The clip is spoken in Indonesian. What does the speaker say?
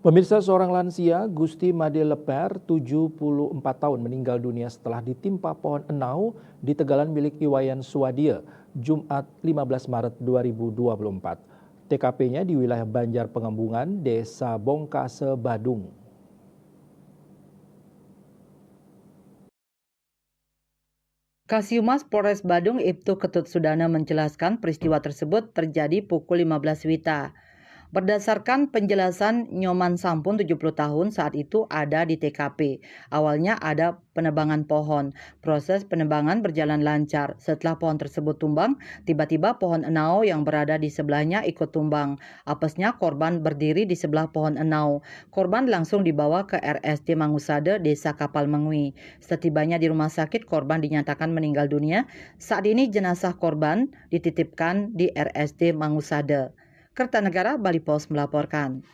Pemirsa, seorang lansia, Gusti Made Leper, 74 tahun, meninggal dunia setelah ditimpa pohon enau di Tegalan milik Iwayan Suwadia, Jumat 15 Maret 2024. TKP-nya di wilayah Banjar Pengembungan, Desa Bongkase, Badung. Kasihumas Polres Badung Ibtu Ketut Sudana menjelaskan peristiwa tersebut terjadi pukul 15 WITA. Berdasarkan penjelasan Nyoman Sampun 70 tahun saat itu ada di TKP. Awalnya ada penebangan pohon. Proses penebangan berjalan lancar. Setelah pohon tersebut tumbang, tiba-tiba pohon enau yang berada di sebelahnya ikut tumbang. Apesnya korban berdiri di sebelah pohon enau. Korban langsung dibawa ke RSD Mangusade, Desa Kapal Mengui. Setibanya di rumah sakit, korban dinyatakan meninggal dunia. Saat ini jenazah korban dititipkan di RSD Mangusade. Kertanegara Bali Pos melaporkan.